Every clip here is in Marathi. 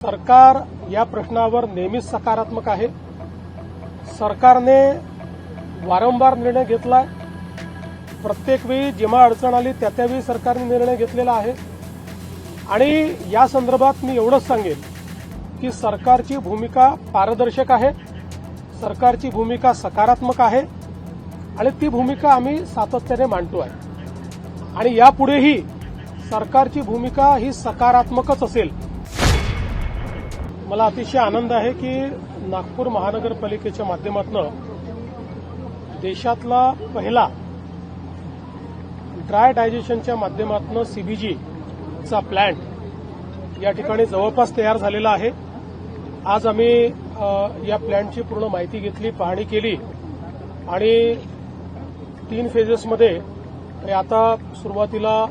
सरकार या प्रश्नावर नेहमीच सकारात्मक आहे। सरकारने वारंवार निर्णय घेतलाय। प्रत्येक वेळी जेव्हा अडचण आली त्यावेळी सरकारने निर्णय घेतलेला आहे आणि या संदर्भात मी एवढंच सांगेन की सरकारची भूमिका पारदर्शक आहे, सरकारची भूमिका सकारात्मक आहे आणि ती भूमिका आम्ही सातत्याने मांडतो आहे आणि यापुढेही सरकारची भूमिका ही सकारात्मकच असेल। मला अतिशय आनंद आहे की नागपूर महानगरपालिकेच्या माध्यमातून देशातला पहिला ड्राय डायजेशनच्या माध्यमातून सीबीजीचा प्लॅन्ट या ठिकाणी जवळपास तयार झालेला आहे। आज आम्ही या प्लॅन्टची पूर्ण माहिती घेतली, पाहणी केली आणि 3 फेजेसमध्ये आता सुरुवातीला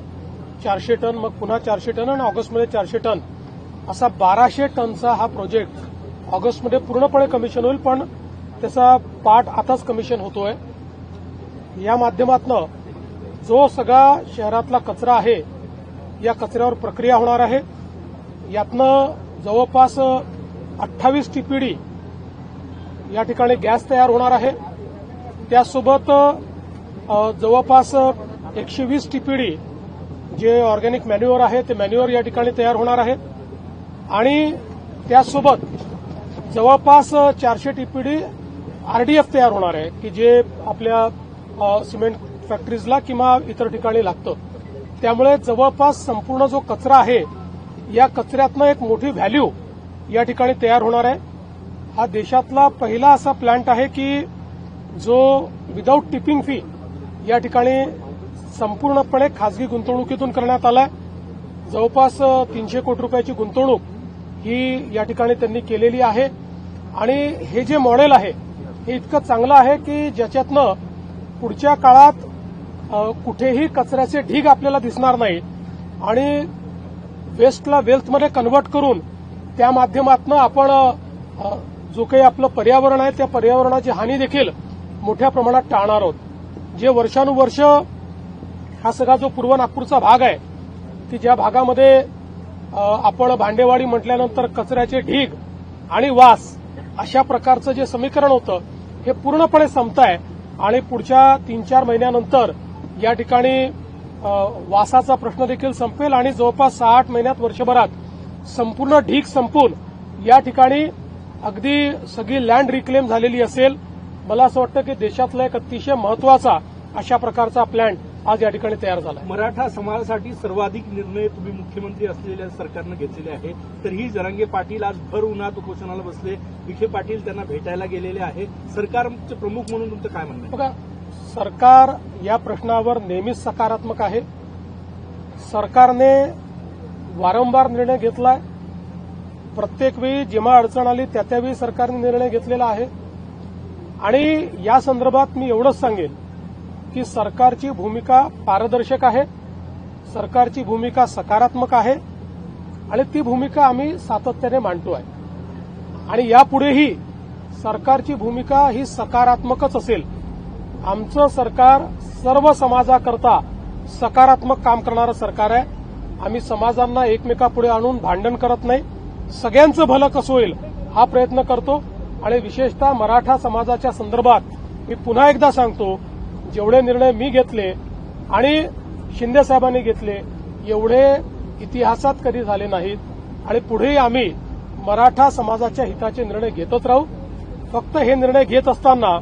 400 टन, मग पुन्हा 400 टन आणि ऑगस्टमध्ये 400 टन असा 1200 टनचा हा प्रोजेक्ट ऑगस्टमध्ये पूर्णपणे कमिशन होईल, पण त्याचा पार्ट आताच कमिशन होतोय। या माध्यमातून जो सगळा शहरातला कचरा आहे या कचऱ्यावर प्रक्रिया होणार आहे। यातनं जवळपास 28 टीपीडी या ठिकाणी गॅस तयार होणार आहे। त्यासोबत जवळपास 120 टीपीडी जे ऑर्गॅनिक मॅन्युअर आहे ते मॅन्युअर या ठिकाणी तयार होणार आहे आणि त्यासोबत जवळपास 400 टीपीडी आरडीएफ तयार होणार आहे की जे आपल्या सिमेंट फॅक्टरीजला किंवा इतर ठिकाणी लागतं। त्यामुळे जवळपास संपूर्ण जो कचरा आहे या कचऱ्यातनं एक मोठी व्हॅल्यू या ठिकाणी तयार होणार आहे। हा देशातला पहिला असा प्लांट आहे की जो विदाऊट टिपिंग फी या ठिकाणी संपूर्णपणे खासगी गुंतवणुकीतून करण्यात आलाय। जवळपास 300 कोटी रुपयाची गुंतवणूक ही या ठिकाणी त्यांनी केलेली आहे आणि हे जे मॉडेल आहे हे इतकं चांगलं आहे की ज्याच्यातनं पुढच्या काळात कुठेही कचऱ्याचे ढीग आपल्याला दिसणार नाही आणि वेस्टला वेल्थमध्ये कन्व्हर्ट करून त्या माध्यमातून आपण जो काही आपलं पर्यावरण आहे त्या पर्यावरणाची हानी देखील मोठ्या प्रमाणात टाळणार आहोत। जे वर्षानुवर्ष हा सगळा जो पूर्व नागपूरचा भाग आहे की ज्या भागामध्ये आपण भांडेवाडी म्हटल्यानंतर कचऱ्याचे ढीग आणि वास अशा प्रकारचं जे समीकरण होतं हे पूर्णपणे संपतंय आणि पुढच्या 3-4 महिन्यानंतर या ठिकाणी वासाचा प्रश्न देखील संपेल आणि जवळपास 6-8 महिन्यात वर्षभरात संपूर्ण ढीग संपून या ठिकाणी अगदी सगळी लँड रिक्लेम झालेली असेल। मला असं वाटतं की देशातला एक अतिशय महत्वाचा अशा प्रकारचा प्लॅन आज या ठिकाणी तयार झाला। मराठा समाजासाठी सर्वाधिक निर्णय तुम्ही मुख्यमंत्री असलेल्या सरकारनं घेतलेले आहे, तरीही जरांगे पाटील आज भर उन्हात उपोषणाला बसले। विखे पाटील त्यांना भेटायला गेलेले आहे। सरकारचे प्रमुख म्हणून तुमचं काय म्हणणं आहे? बघा, सरकार या प्रश्नावर नेहमीच सकारात्मक आहे। सरकारने वारंवार निर्णय घेतलाय। प्रत्येक वेळी जेव्हा अडचण आली त्यावेळी सरकारने निर्णय घेतलेला आहे आणि या संदर्भात मी एवढंच सांगेन की सरकारची भूमिका पारदर्शक आहे, सरकारची भूमिका सकारात्मक आहे आणि ती भूमिका आम्ही सातत्याने मांडतो आहे आणि यापुढेही सरकारची भूमिका ही सकारात्मकच असेल। आमचं सरकार सर्व समाजाकरता सकारात्मक काम करणारं सरकार आहे। आम्ही समाजांना एकमेकापुढे आणून भांडण करत नाही, सगळ्यांचं भलं कसं होईल हा प्रयत्न करतो आणि विशेषतः मराठा समाजाच्या संदर्भात मी पुन्हा एकदा सांगतो, जेवढे निर्णय मी घेतले आणि शिंदे साहेबांनी घेतले एवढे इतिहासात कधी झाले नाहीत आणि पुढेही आम्ही मराठा समाजाच्या हिताचे निर्णय घेतच राहू। फक्त हे निर्णय घेत असताना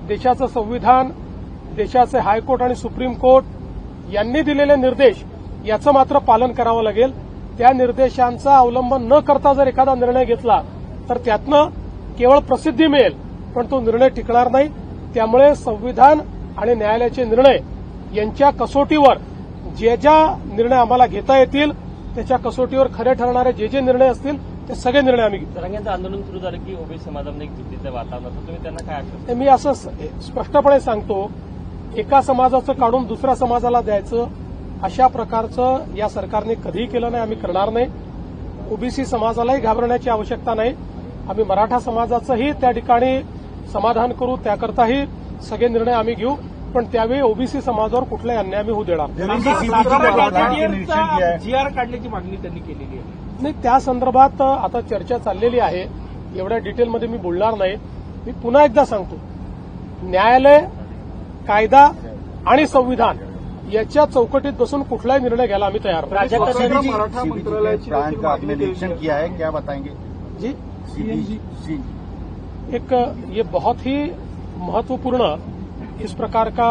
देशाचं संविधान, देशाचे हायकोर्ट आणि सुप्रीम कोर्ट यांनी दिलेले निर्देश याचं मात्र पालन करावं लागेल। त्या निर्देशांचा अवलंब न करता जर एखादा निर्णय घेतला तर त्यातनं केवळ प्रसिद्धी मिळेल पण तो निर्णय टिकणार नाही। त्यामुळे संविधान आणि न्यायालयाचे निर्णय यांच्या कसोटीवर जे ज्या निर्णय आम्हाला घेता येतील त्याच्या कसोटीवर खरे ठरणारे जे निर्णय असतील ते सगळे निर्णय आम्ही घेऊ। जरांगेंचं आंदोलन सुरू झालं की ओबीसी समाजामध्ये एक भीतीचं वातावरण असतं, तुम्ही त्यांना काय आश्वासन? मी असं स्पष्टपणे सांगतो, एका समाजाचं काढून दुसऱ्या समाजाला द्यायचं अशा प्रकारचं या सरकारने कधीही केलं नाही, आम्ही करणार नाही। ओबीसी समाजालाही घाबरण्याची आवश्यकता नाही। आम्ही मराठा समाजाचंही त्या ठिकाणी समाधान करू, त्याकरताही सगळे निर्णय आम्ही घेऊ, पण त्यावेळी ओबीसी समाजावर कुठलाही अन्याय आम्ही होऊ देणार जीआर काढण्याची मागणी त्यांनी केलेली आहे। नाही, त्या संदर्भात आता चर्चा चाललेली आहे. एवढ्या डिटेलमध्ये मी बोलणार नाही. मी पुन्हा एकदा सांगतो, न्यायालय, कायदा आणि संविधान याच्या चौकटीत बसून कुठलाही निर्णय घ्यायला आम्ही तयार आहोत. सीबीजी मराठा मंत्रालयाची प्लान का आपने निरीक्षण किया है, क्या बताएंगे? जी, सीबीजी एक ये बहुत ही महत्वपूर्ण इस प्रकार का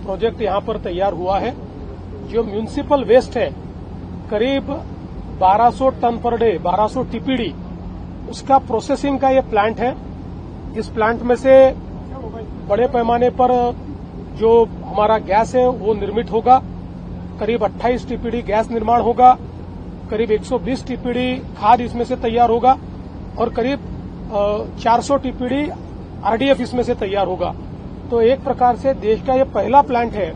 प्रोजेक्ट यहां पर तैयार हुआ है. जो म्यूनिसिपल वेस्ट है करीब 1200 टन पर डे, 1200 टीपीडी, उसका प्रोसेसिंग का ये प्लांट है. इस प्लांट में से बड़े पैमाने पर जो हमारा गैस है वो निर्मित होगा. करीब 28 टीपीडी गैस निर्माण होगा, करीब 120 टीपीडी खाद इसमें से तैयार होगा और करीब 400 टीपीडी आरडीएफ इसमें से तैयार होगा. तो एक प्रकार से देश का ये पहला प्लांट है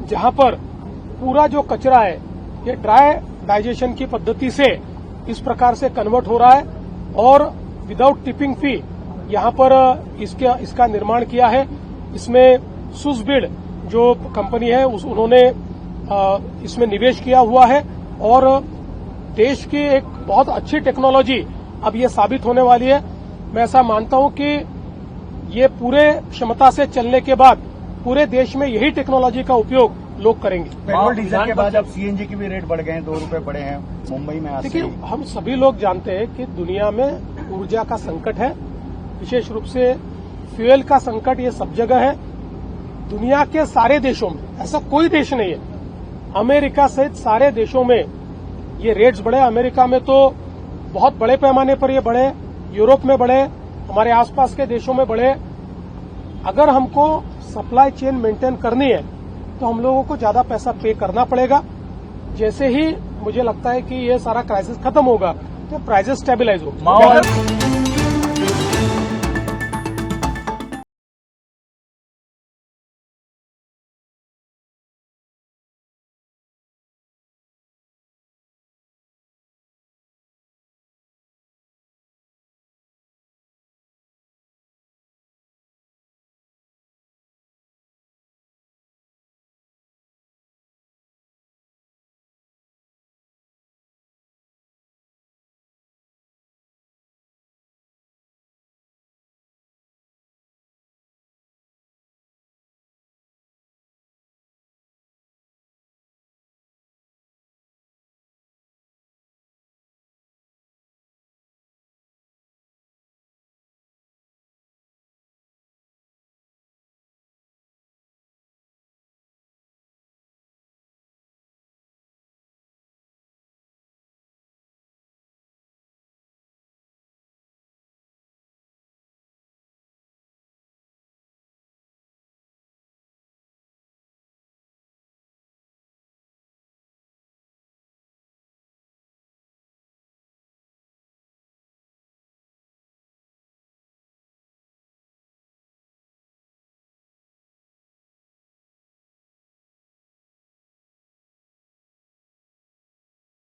जहां पर पूरा जो कचरा है ये ड्राई डाइजेशन की पद्धति से इस प्रकार से कन्वर्ट हो रहा है और विदाउट टिपिंग फी यहां पर इसका निर्माण किया है. इसमें सुसबिड जो कंपनी है उन्होंने इसमें निवेश किया हुआ है और देश की एक बहुत अच्छी टेक्नोलॉजी अब ये साबित होने वाली है. मैं ऐसा मानता हूं कि ये पूरे क्षमता से चलने के बाद पूरे देश में यही टेक्नोलॉजी का उपयोग लोग करेंगे. पेट्रोल डीजल के बाद अब सीएनजी के भी रेट बढ़ गए हैं, 2 रुपए बढ़े हैं मुंबई में. आज देखिए, हम सभी लोग जानते हैं कि दुनिया में ऊर्जा का संकट है, विशेष रूप से फ्यूल का संकट ये सब जगह है. दुनिया के सारे देशों में, ऐसा कोई देश नहीं है, अमेरिका सहित सारे देशों में ये रेट्स बढ़े. अमेरिका में तो बहुत बड़े पैमाने पर ये बढ़े, यूरोप में बढ़े, हमारे आसपास के देशों में बढ़े. अगर हमको सप्लाई चेन मेंटेन करनी है तो हम लोगों को ज्यादा पैसा पे करना पड़ेगा. जैसे ही मुझे लगता है कि ये सारा क्राइसिस खत्म होगा तो प्राइसेस स्टेबलाइज होगा.